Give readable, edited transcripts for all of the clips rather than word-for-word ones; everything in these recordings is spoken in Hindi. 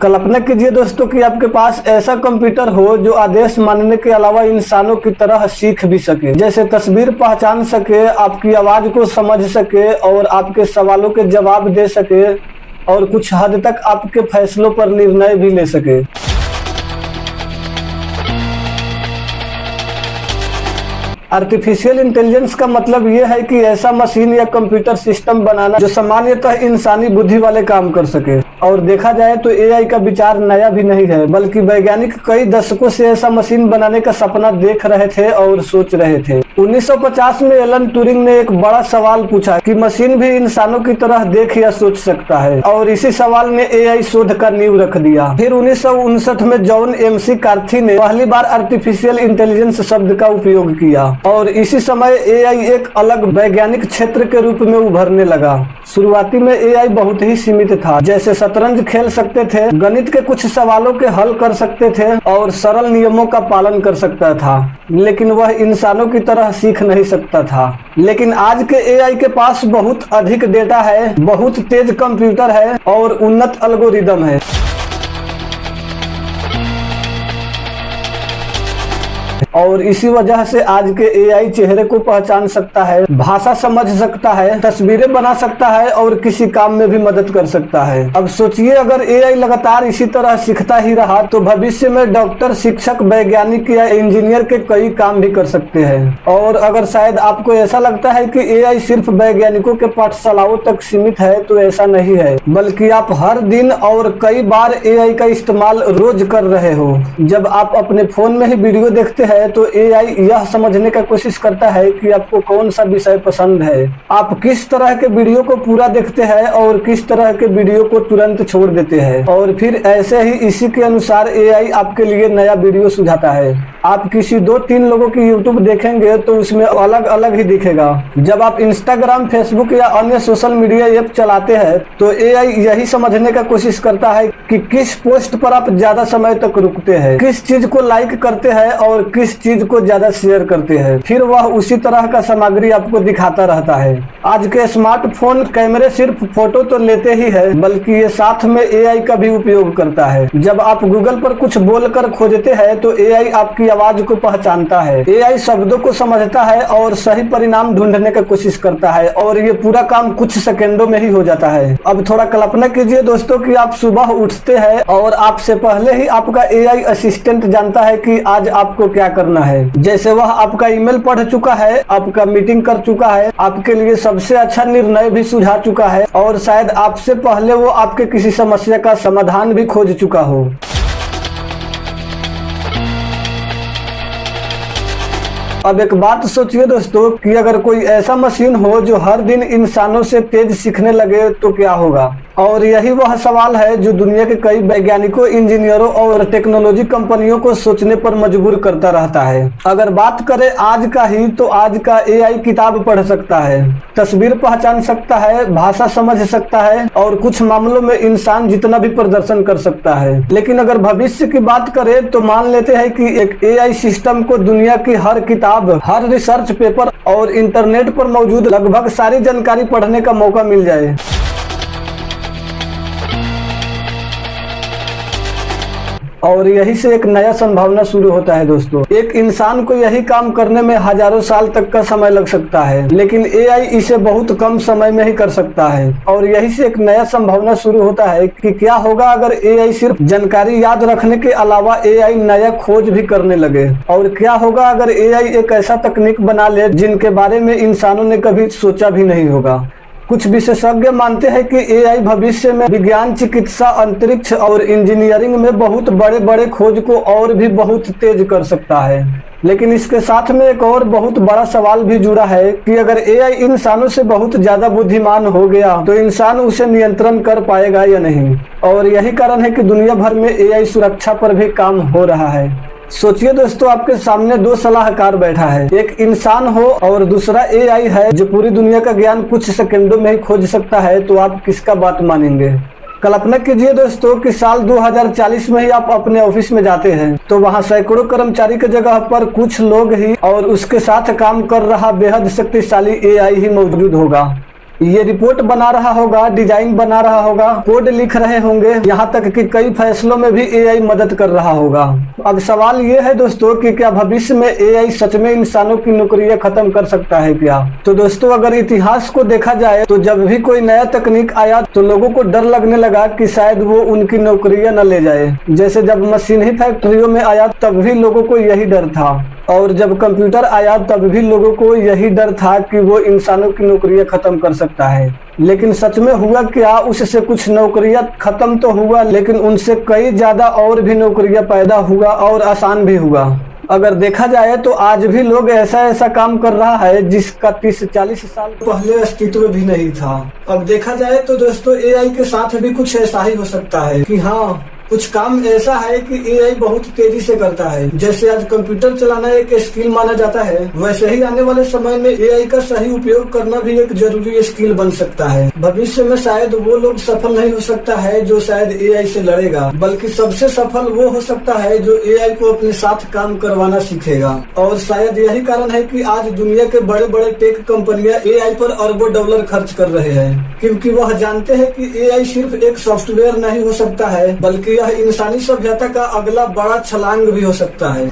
कल्पना कीजिए दोस्तों कि आपके पास ऐसा कंप्यूटर हो जो आदेश मानने के अलावा इंसानों की तरह सीख भी सके, जैसे तस्वीर पहचान सके, आपकी आवाज को समझ सके और आपके सवालों के जवाब दे सके और कुछ हद तक आपके फैसलों पर निर्णय भी ले सके। आर्टिफिशियल इंटेलिजेंस का मतलब यह है कि ऐसा मशीन या कंप्यूटर सिस्टम बनाना जो सामान्यतः इंसानी बुद्धि वाले काम कर सके। और देखा जाए तो एआई का विचार नया भी नहीं है, बल्कि वैज्ञानिक कई दशकों से ऐसा मशीन बनाने का सपना देख रहे थे और सोच रहे थे। 1950 में एलन ट्यूरिंग ने एक बड़ा सवाल पूछा कि मशीन भी इंसानों की तरह देख या सोच सकता है, और इसी सवाल ने एआई शोध का नींव रख दिया। फिर 1959 में जॉन एमसी कार्थी ने पहली बार आर्टिफिशियल इंटेलिजेंस शब्द का उपयोग किया और इसी समय एआई एक अलग वैज्ञानिक क्षेत्र के रूप में उभरने लगा। शुरुआती में एआई बहुत ही सीमित था, जैसे शतरंज खेल सकते थे, गणित के कुछ सवालों के हल कर सकते थे और सरल नियमों का पालन कर सकता था, लेकिन वह इंसानों की तरह सीख नहीं सकता था। लेकिन आज के एआई के पास बहुत अधिक डेटा है, बहुत तेज कंप्यूटर है और उन्नत एल्गोरिदम है। और इसी वजह से आज के एआई चेहरे को पहचान सकता है, भाषा समझ सकता है, तस्वीरें बना सकता है और किसी काम में भी मदद कर सकता है। अब सोचिए, अगर एआई लगातार इसी तरह सीखता ही रहा तो भविष्य में डॉक्टर, शिक्षक, वैज्ञानिक या इंजीनियर के कई काम भी कर सकते हैं। और अगर शायद आपको ऐसा लगता है कि एआई सिर्फ वैज्ञानिकों के पाठशालाओं तक सीमित है, तो ऐसा नहीं है, बल्कि आप हर दिन और कई बार एआई का इस्तेमाल रोज कर रहे हो। जब आप अपने फोन में ही वीडियो देखते हैं तो एआई यह समझने का कोशिश करता है कि आपको कौन सा विषय पसंद है, आप किस तरह के वीडियो को पूरा देखते हैं और किस तरह के वीडियो को तुरंत छोड़ देते हैं, और फिर ऐसे ही इसी के अनुसार एआई आपके लिए नया वीडियो सुझाता है। आप किसी 2-3 लोगों की यूट्यूब देखेंगे तो उसमें अलग अलग ही दिखेगा। जब आप इंस्टाग्राम, फेसबुक या अन्य सोशल मीडिया ऐप चलाते हैं तो एआई यही समझने का कोशिश करता है कि किस पोस्ट पर आप ज्यादा समय तक रुकते हैं, किस चीज को लाइक करते हैं और किस चीज को ज्यादा शेयर करते हैं। फिर वह उसी तरह का सामग्री आपको दिखाता रहता है। आज के स्मार्टफोन कैमरे सिर्फ फोटो तो लेते ही है, बल्कि ये साथ में एआई का भी उपयोग करता है। जब आप गूगल पर कुछ बोलकर खोजते हैं तो एआई आपकी आवाज को पहचानता है, एआई शब्दों को समझता है और सही परिणाम ढूंढने की कोशिश करता है, और ये पूरा काम कुछ सेकंडों में ही हो जाता है। अब थोड़ा कल्पना कीजिए दोस्तों कि आप सुबह उठते हैं और आपसे पहले ही आपका एआई असिस्टेंट जानता है कि आज आपको क्या करना है। जैसे वह आपका ईमेल पढ़ चुका है, आपका मीटिंग कर चुका है, आपके लिए सबसे अच्छा निर्णय भी सुझा चुका है और शायद आपसे पहले वो आपके किसी समस्या का समाधान भी खोज चुका हो। अब एक बात सोचिए दोस्तों कि अगर कोई ऐसा मशीन हो जो हर दिन इंसानों से तेज सीखने लगे तो क्या होगा। और यही वह सवाल है जो दुनिया के कई वैज्ञानिकों, इंजीनियरों और टेक्नोलॉजी कंपनियों को सोचने पर मजबूर करता रहता है। अगर बात करें आज का ही, तो आज का एआई किताब पढ़ सकता है, तस्वीर पहचान सकता है, भाषा समझ सकता है और कुछ मामलों में इंसान जितना भी प्रदर्शन कर सकता है। लेकिन अगर भविष्य की बात करें तो मान लेते हैं कि एक एआई सिस्टम को दुनिया की हर किताब, हर रिसर्च पेपर और इंटरनेट पर मौजूद लगभग सारी जानकारी पढ़ने का मौका मिल जाए। और यही से एक नया संभावना शुरू होता है दोस्तों। एक इंसान को यही काम करने में हजारों साल तक का समय लग सकता है, लेकिन एआई इसे बहुत कम समय में ही कर सकता है। और यही से एक नया संभावना शुरू होता है कि क्या होगा अगर एआई सिर्फ जानकारी याद रखने के अलावा एआई नया खोज भी करने लगे, और क्या होगा अगर एआई एक ऐसा तकनीक बना ले जिनके बारे में इंसानों ने कभी सोचा भी नहीं होगा। कुछ विशेषज्ञ मानते हैं कि एआई भविष्य में विज्ञान, चिकित्सा, अंतरिक्ष और इंजीनियरिंग में बहुत बड़े बड़े खोज को और भी बहुत तेज कर सकता है। लेकिन इसके साथ में एक और बहुत बड़ा सवाल भी जुड़ा है कि अगर एआई इंसानों से बहुत ज्यादा बुद्धिमान हो गया तो इंसान उसे नियंत्रण कर पाएगा या नहीं। और यही कारण है कि दुनिया भर में एआई सुरक्षा पर भी काम हो रहा है। सोचिए दोस्तों, आपके सामने 2 सलाहकार बैठा है, एक इंसान हो और दूसरा एआई है जो पूरी दुनिया का ज्ञान कुछ सेकंडों में ही खोज सकता है, तो आप किसका बात मानेंगे। कल्पना कीजिए दोस्तों कि साल 2040 में ही आप अपने ऑफिस में जाते हैं तो वहां सैकड़ों कर्मचारी की जगह पर कुछ लोग ही और उसके साथ काम कर रहा बेहद शक्तिशाली एआई ही मौजूद होगा। ये रिपोर्ट बना रहा होगा, डिजाइन बना रहा होगा, कोड लिख रहे होंगे, यहाँ तक कि कई फैसलों में भी एआई मदद कर रहा होगा। अब सवाल ये है दोस्तों कि क्या भविष्य में एआई सच में इंसानों की नौकरियां खत्म कर सकता है क्या? तो दोस्तों अगर इतिहास को देखा जाए तो जब भी कोई नया तकनीक आया तो लोगों को डर लगने लगा कि शायद वो उनकी नौकरियां न ले जाए। जैसे जब मशीन ही फैक्ट्रियों में आया तब भी लोगों को यही डर था, और जब कंप्यूटर आया तब भी लोगों को यही डर था कि वो इंसानों की नौकरियां खत्म कर सकता है। लेकिन सच में हुआ क्या? उससे कुछ नौकरियां खत्म तो हुआ, लेकिन उनसे कई ज्यादा और भी नौकरियां पैदा हुआ और आसान भी हुआ। अगर देखा जाए तो आज भी लोग ऐसा काम कर रहा है जिसका 30-40 साल पहले अस्तित्व भी नहीं था। अब देखा जाए तो दोस्तों एआई के साथ भी कुछ ऐसा ही हो सकता है कि हाँ, कुछ काम ऐसा है कि एआई बहुत तेजी से करता है। जैसे आज कंप्यूटर चलाना एक स्किल माना जाता है, वैसे ही आने वाले समय में एआई का सही उपयोग करना भी एक जरूरी स्किल बन सकता है। भविष्य में शायद वो लोग सफल नहीं हो सकता है जो शायद एआई से लड़ेगा, बल्कि सबसे सफल वो हो सकता है जो एआई को अपने साथ काम करवाना सीखेगा। और शायद यही कारण है कि आज दुनिया के बड़े बड़े टेक कंपनियां एआई पर अरबों डॉलर खर्च कर रहे हैं, क्योंकि वह जानते हैं कि एआई सिर्फ एक सॉफ्टवेयर नहीं हो सकता है, बल्कि यह इंसानी सभ्यता का अगला बड़ा छलांग भी हो सकता है।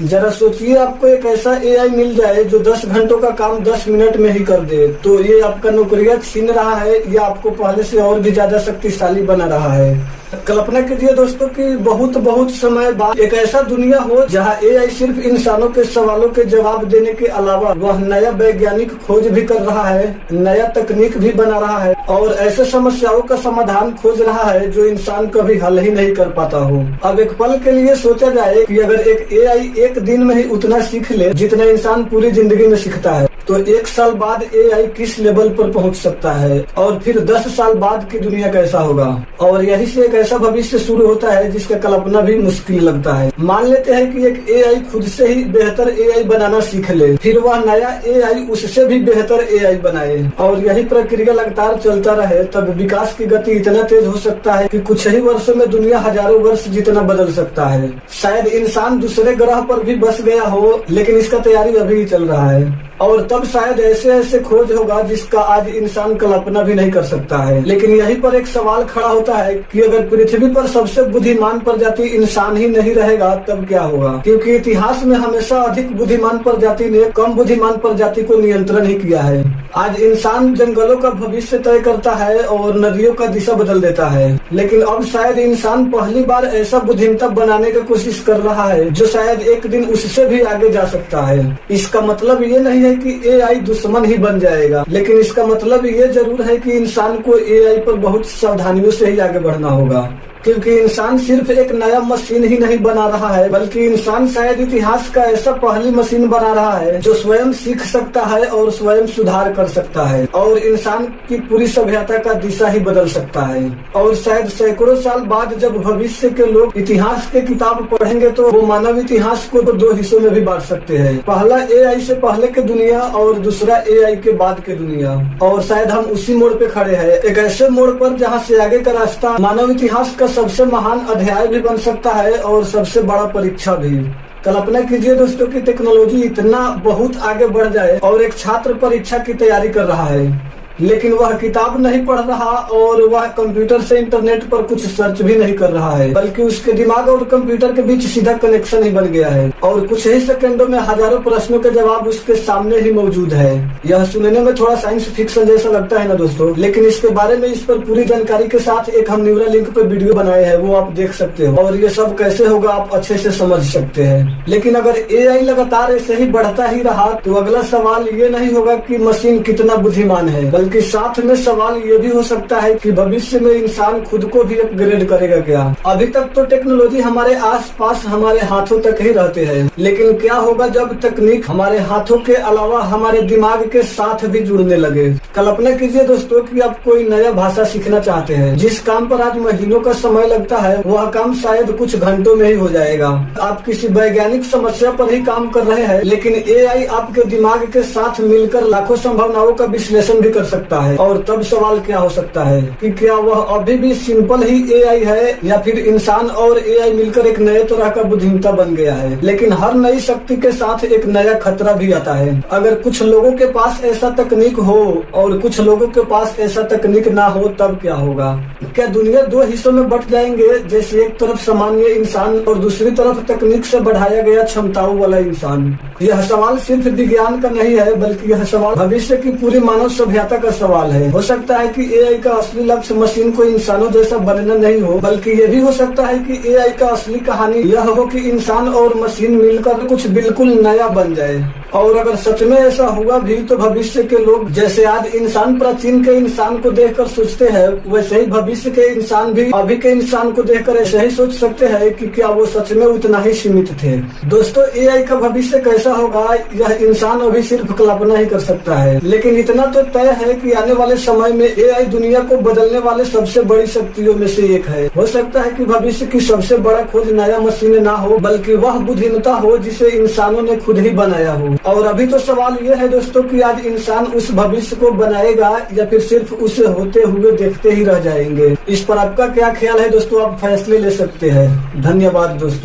जरा सोचिए, आपको एक ऐसा एआई मिल जाए जो 10 घंटों का काम 10 मिनट में ही कर दे, तो ये आपका नौकरियां छीन रहा है या आपको पहले से और भी ज्यादा शक्तिशाली बना रहा है? कल्पना कीजिए दोस्तों कि बहुत समय बाद एक ऐसा दुनिया हो जहां एआई सिर्फ इंसानों के सवालों के जवाब देने के अलावा वह नया वैज्ञानिक खोज भी कर रहा है, नया तकनीक भी बना रहा है और ऐसे समस्याओं का समाधान खोज रहा है जो इंसान कभी हल ही नहीं कर पाता हो। अब एक पल के लिए सोचा जाए कि अगर एक एआई एक दिन में ही उतना सीख ले जितना इंसान पूरी जिंदगी में सीखता है, तो 1 साल बाद एआई किस लेवल पर पहुंच सकता है और फिर 10 साल बाद की दुनिया कैसा होगा? और यही से एक ऐसा भविष्य शुरू होता है जिसका कल्पना भी मुश्किल लगता है। मान लेते हैं कि एक एआई खुद से ही बेहतर एआई बनाना सीख ले, फिर वह नया एआई उससे भी बेहतर एआई बनाए और यही प्रक्रिया लगातार चलता रहे, तब विकास की गति इतना तेज हो सकता है कि कुछ ही वर्षों में दुनिया हजारों वर्ष जितना बदल सकता है। शायद इंसान दूसरे ग्रह पर भी बस गया हो, लेकिन इसका तैयारी अभी चल रहा है और तब शायद ऐसे खोज होगा जिसका आज इंसान कल्पना भी नहीं कर सकता है। लेकिन यहीं पर एक सवाल खड़ा होता है कि अगर पृथ्वी पर सबसे बुद्धिमान प्रजाति इंसान ही नहीं रहेगा तब क्या होगा? क्योंकि इतिहास में हमेशा अधिक बुद्धिमान प्रजाति ने कम बुद्धिमान प्रजाति को नियंत्रण ही किया है। आज इंसान जंगलों का भविष्य तय करता है और नदियों का दिशा बदल देता है, लेकिन अब शायद इंसान पहली बार ऐसा बुद्धिमत्ता बनाने की कोशिश कर रहा है जो शायद एक दिन उससे भी आगे जा सकता है। इसका मतलब ये नहीं है कि एआई दुश्मन ही बन जाएगा, लेकिन इसका मतलब ये जरूर है कि इंसान को एआई पर बहुत सावधानियों से ही आगे बढ़ना होगा, क्योंकि इंसान सिर्फ एक नया मशीन ही नहीं बना रहा है, बल्कि इंसान शायद इतिहास का ऐसा पहली मशीन बना रहा है जो स्वयं सीख सकता है और स्वयं सुधार कर सकता है और इंसान की पूरी सभ्यता का दिशा ही बदल सकता है। और शायद सैकड़ों साल बाद जब भविष्य के लोग इतिहास के किताब पढ़ेंगे तो वो मानव इतिहास को 2 हिस्सों में भी बांट सकते हैं, पहला एआई से पहले की दुनिया और दूसरा एआई के बाद की दुनिया। और शायद हम उसी मोड़ पे खड़े हैं, एक ऐसे मोड़ पर जहाँ से आगे का रास्ता मानव इतिहास का सबसे महान अध्याय भी बन सकता है और सबसे बड़ा परीक्षा भी। कल्पना कीजिए दोस्तों कि टेक्नोलॉजी इतना बहुत आगे बढ़ जाए और एक छात्र परीक्षा की तैयारी कर रहा है, लेकिन वह किताब नहीं पढ़ रहा और वह कंप्यूटर से इंटरनेट पर कुछ सर्च भी नहीं कर रहा है, बल्कि उसके दिमाग और कंप्यूटर के बीच सीधा कनेक्शन ही बन गया है और कुछ ही सेकंडों में हजारों प्रश्नों के जवाब उसके सामने ही मौजूद है। यह सुनने में थोड़ा साइंस फिक्शन जैसा लगता है ना दोस्तों, लेकिन इसके बारे में इस पर पूरी जानकारी के साथ एक हम न्यूरा लिंक पे वीडियो बनाए हैं, वो आप देख सकते हो और ये सब कैसे होगा आप अच्छे से समझ सकते हैं। लेकिन अगर एआई लगातार ऐसे ही बढ़ता ही रहा तो अगला सवाल ये नहीं होगा कि मशीन कितना बुद्धिमान है, बल्कि साथ में सवाल ये भी हो सकता है कि भविष्य में इंसान खुद को भी अपग्रेड करेगा क्या? अभी तक तो टेक्नोलॉजी हमारे आसपास हमारे हाथों तक ही रहते हैं, लेकिन क्या होगा जब तकनीक हमारे हाथों के अलावा हमारे दिमाग के साथ भी जुड़ने लगे? कल्पना कीजिए दोस्तों कि आप कोई नया भाषा सीखना चाहते हैं, जिस काम पर आज महीनों का समय लगता है वह काम शायद कुछ घंटों में ही हो जाएगा। आप किसी वैज्ञानिक समस्या पर ही काम कर रहे हैं, लेकिन एआई आपके दिमाग के साथ मिलकर लाखों संभावनाओं का विश्लेषण भी कर सकता है। और तब सवाल क्या हो सकता है कि क्या वह अभी भी सिंपल ही एआई है या फिर इंसान और एआई मिलकर एक नए तरह का बुद्धिमत्ता बन गया है। लेकिन हर नई शक्ति के साथ एक नया खतरा भी आता है। अगर कुछ लोगों के पास ऐसा तकनीक हो और कुछ लोगों के पास ऐसा तकनीक ना हो तब क्या होगा? क्या दुनिया दो हिस्सों में बट जाएंगे, जैसे एक तरफ सामान्य इंसान और दूसरी तरफ तकनीक से बढ़ाया गया क्षमताओं वाला इंसान? यह सवाल सिर्फ विज्ञान का नहीं है, बल्कि यह सवाल भविष्य की पूरी मानव सभ्यता का सवाल है। हो सकता है कि एआई का असली लक्ष्य मशीन को इंसानों जैसा बनना नहीं हो, बल्कि ये भी हो सकता है कि एआई का असली कहानी यह हो कि इंसान और मशीन मिलकर कुछ बिल्कुल नया बन जाए। और अगर सच में ऐसा हुआ भी तो भविष्य के लोग जैसे आज इंसान प्राचीन के इंसान को देखकर सोचते हैं, वैसे ही भविष्य के इंसान भी अभी के इंसान को देखकर ऐसे ही सोच सकते हैं कि क्या वो सच में उतना ही सीमित थे। दोस्तों, एआई का भविष्य कैसा होगा यह इंसान अभी सिर्फ कल्पना ही कर सकता है, लेकिन इतना तो तय है कि आने वाले समय में एआई दुनिया को बदलने वाले सबसे बड़ी शक्तियों में से एक है। हो सकता है कि भविष्य की सबसे बड़ा खोज नया मशीन ना हो, बल्कि वह बुद्धिमत्ता हो जिसे इंसानों ने खुद ही बनाया हो। और अभी तो सवाल यह है दोस्तों कि आज इंसान उस भविष्य को बनाएगा या फिर सिर्फ उसे होते हुए देखते ही रह जाएंगे। इस पर आपका क्या ख्याल है दोस्तों? आप फैसले ले सकते हैं। धन्यवाद दोस्तों।